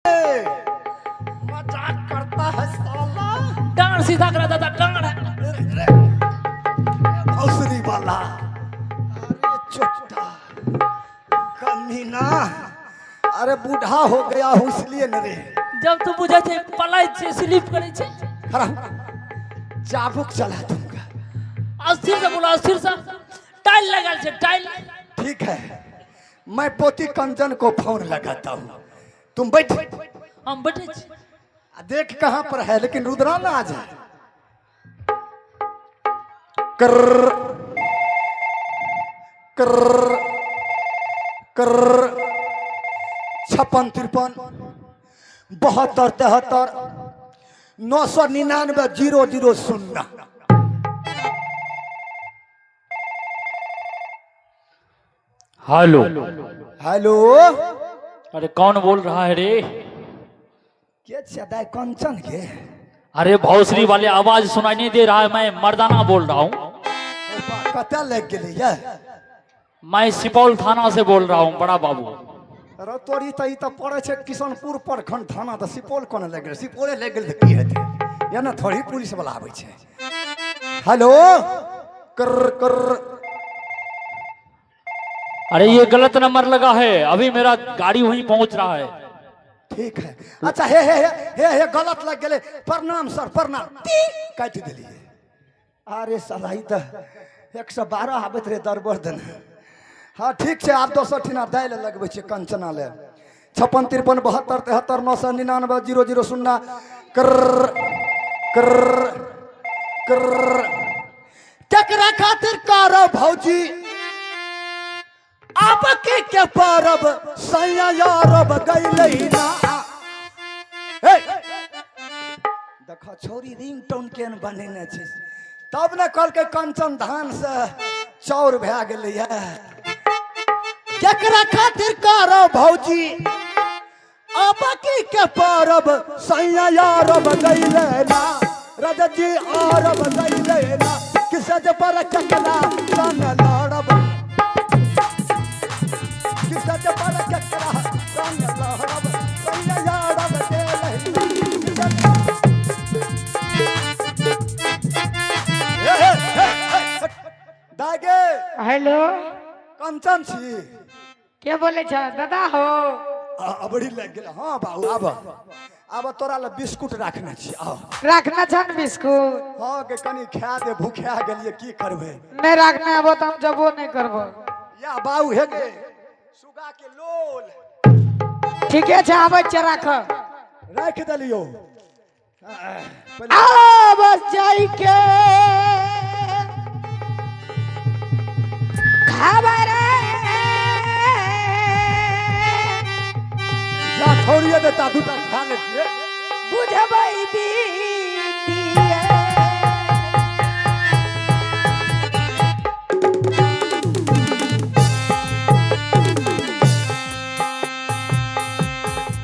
मजाक करता है साला। डांड सीधा करा दादा डांड। भौसरी वाला, अरे चोटा कमीना, अरे बूढ़ा हो गया हूँ इसलिए न रे। जब तू बुझे थे पलाई से स्लिप करे छे। चाबुक चला दूंगा। अस्थिर से बोला, अस्थिर से। टाइल लगा छे टाइल। ठीक है, मैं पोती कंचन को फोन लगाता हूँ, तुम बैठ। हम बैठे छे। देख कहाँ पर है, लेकिन रुद्रा ना आ जाए। कर कर कर 56 53 72 73 999 00 0। हेलो हेलो, अरे कौन बोल रहा है रे? के छदाय कंचन के? अरे भौसरी वाले आवाज सुनाई नहीं दे रहा है, मैं मर्दाना बोल रहा हूँ। कत्या लग गई? मैं सुपौल थाना से बोल रहा हूँ बड़ा बाबू। अरे तोरी तई तो पड़े छे किशनपुर प्रखंड थाना, तो सुपौल कोन लग गेल? सुपौले लग गेल त की हेतै? या ना थोड़ी पुलिस वाला आबै छे। हेलो कर कर। अरे ये गलत नंबर लगा है, अभी मेरा गाड़ी वहीं पहुंच रहा है। ठीक है, अच्छा हे गलत लग गेले। प्रणाम सर, प्रणाम। काट दिलिए। अरे साला ई त 112 आबैत रे दरबर्दन। हाँ ठीक है, आप 200 दाइल लगबै छे कंचना ले। 56 53 72 73 999 00 0। कर कर कर। केकरा खातिर करो भौजी आप के परब सैया यारब गइलै ना। देखा छोरी रिंगटोन केन बनेने छै, तब न कल के कंचन धान से चौर भए गेलै है। केकरा खातिर करो भौजी आप के परब सैया यारब गइलै ना। रजजी आरब गइलै ना, किसे जे पर चकला संग लड़ब। किसे जे पर चकला संग लड़ब सैया यारब गइलै ना। दागे हेलो, कंचन छी? के बोले छ दादा हो? अबड़ी लग गेल। हाँ बाबू, आब तोरा ले बिस्कुट राखने छी। आओ रखना छन बिस्कुट? हाँ के कनी खा दे, भूखा गेलिए की करबे। नहीं रखना है वो तो हम जबो नहीं करबो। या बाबू हे गे सुगा के लोल। ठीक है, आबै छ राख। राख देलियो। आ बस जाई के खबर जा छोड़िए देता, दूटा खा लेतिए। बुझबै दीदी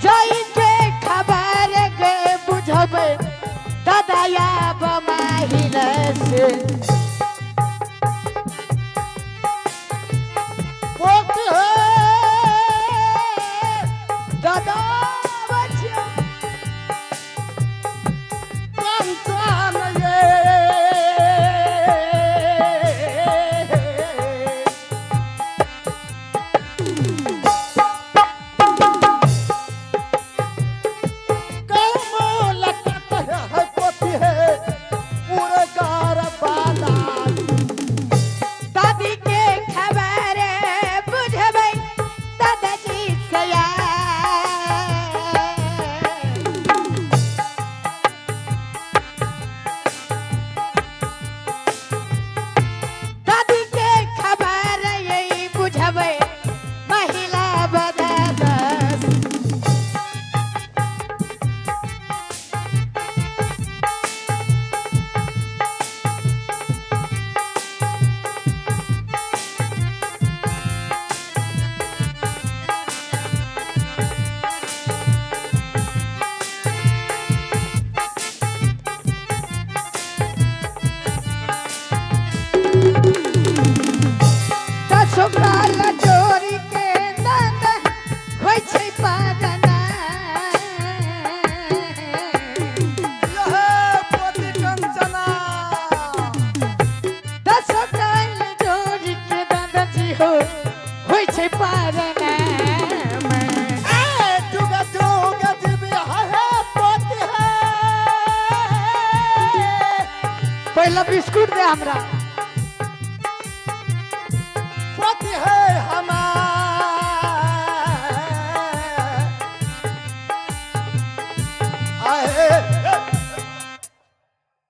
जाई के खबर गे बुझबै दादाया बमाहिल से। दादा बच्चा कंचन ये कमल है पोती है पूरे गार बाला। बिस्कुट दे हमरा। पति है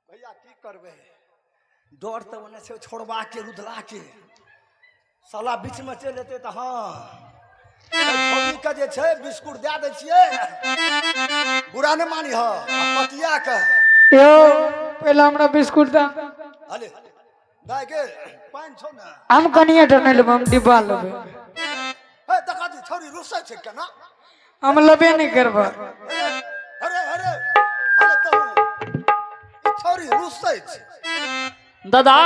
भैया की करबे डर तो ओने से छोड़वा के रुदला के साला बीच में चल जेते तो हाँ छोड़ी के जे छे बिस्कुट दे दे छिए बुरा न मानी ह पतिया के यो पहले हमरा बिस्कुट दा। अले दाई के पान छौ ना हम कनिया डरने लेब, हम डिब्बा लेबे। ए तका दी छोरी रुसै छे केना हम लेबे नहीं करब। अरे अरे अरे तो ई छोरी रुसै छे दादा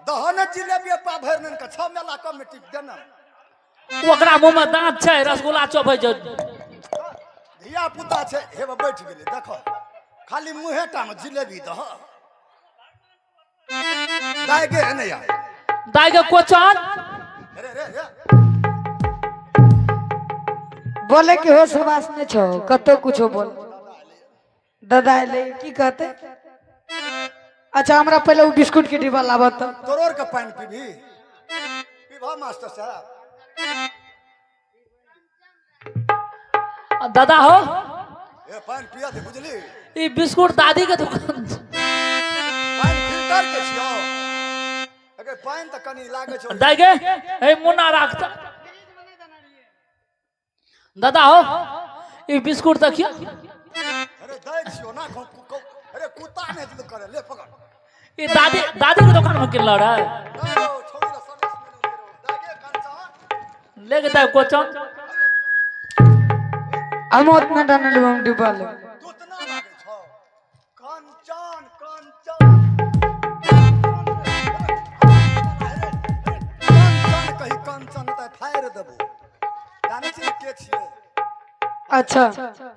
दहन जिलेबी पा भरनन का 6 मेला कमिटी देना ओकरा मुंह में दांत छै, रसगुल्ला चोबै छै। धिया पुता छे हेबे बैठ गेले देखो खाली मुहेटा में जिलेबी दह दाई गे है नया दाई के कोचन अरे रे रे बोले के हो सवास नहीं छो, कतो कुछो बोल। दादा ले की कहते? अच्छा हमरा पहले वो बिस्कुट के डिब्बा लाबत। तोरोर का पानी पीबी पीबा मास्टर साहब दादा हो ए पानी पिया दे बुझली ई बिस्कुट दादी के दुकान पानी फिल्टर के छियो अगर पानी त कनी लागे छो दाई के ए मुन्ना राखता। दादा हो ई बिस्कुट देखियो। अरे दे छियो ना अरे कुत्ता ने जिद करे ले पकड़ ई दादी दादी के दुकान में किनला रे छोड़ी ला सर्विस में दागे कंचा ले के दाई कोचन हम उतना डरने लेब, हम डिब्बा लेब। कितना लागे छो कंचन कंचन कंचन कही कंचन त फायर देबो जाने छी के छिए अच्छा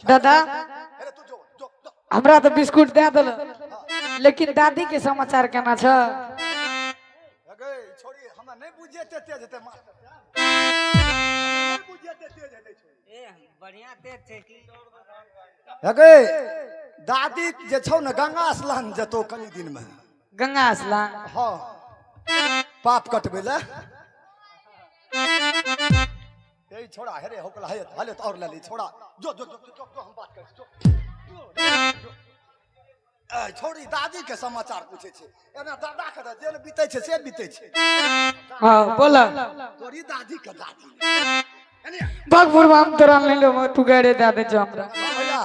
दादा अरे तू जो जो जो हमरा तो बिस्कुट दे दल, लेकिन दादी के समाचार केना छ? अगे छोड़ी हमरा नहीं बुझेते तेज हेते मास्टर साहब नहीं बुझेते तेज हेते छोड़ी ए बढ़िया तेज छे की अगे दादी जे छौ न गंगा स्नान जतो कनी दिन में गंगा स्नान। हां पाप कटबे ले ए छोड़ा हेरे होकला है हाले और ले ली छोड़ा जो जो जो जो हम बात कर जो छोड़ी दादी के समाचार पूछे छे एना दादा के जेल बीते छे से बीते छे हां बोला तोरी दादी के दादी भगपुर हम तोरा ले लो, तू गाड़े दे दे जो हमरा। भैया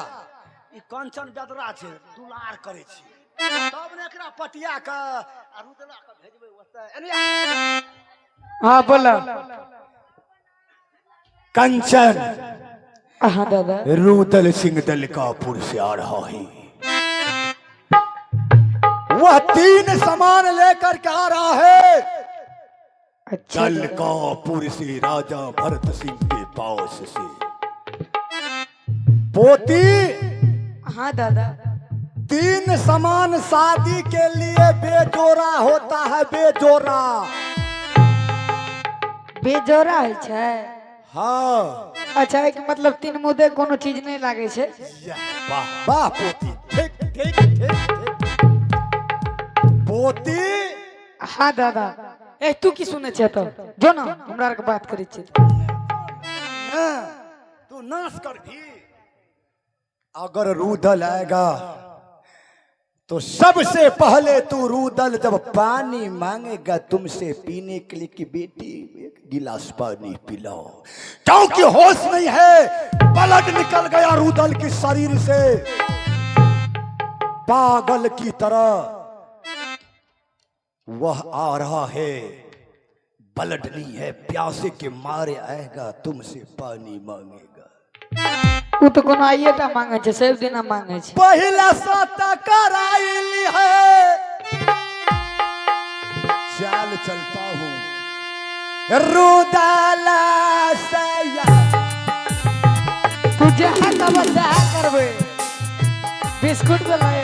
ई कंचन बेदरा छे दुलार करे छी तब ने एकरा पटिया के आ रुदला के भेजबे ओते एने हां बोला कंचन हां दादा रुदल सिंह दलकापुर से आ रहा है वह 3 सामान लेकर के आ रहा है अच्छा दलकापुर से राजा भरत सिंह के पास से पोती हाँ दादा 3 सामान शादी के लिए बेजोरा होता है बेजोरा बेजोरा है छै। हाँ अच्छा एक मतलब 3 मुदे कोनो चीज नहीं लागे छै। वाह वाह पोती ठीक ठीक ठीक पोती हाँ दादा ए तू की सुने छै तो जो ना हमरा आर के बात करै छी। तू नाश कर भी अगर रुदल आएगा तो सबसे पहले तू रुदल जब पानी मांगेगा तुमसे पीने के लिए कि बेटी एक गिलास पानी पिलाओ क्योंकि होश नहीं है ब्लड निकल गया रुदल के शरीर से पागल की तरह वह आ रहा है ब्लड नहीं है प्यासे के मारे आएगा तुमसे पानी मांगेगा उ तो कोनो आइएटा मांगे छै सब दिन मांगे छै। पहला साता कराइली है चाल चलता हूँ रुदला सैया तू जहाँ तब जा करबे बिस्कुट दे लाए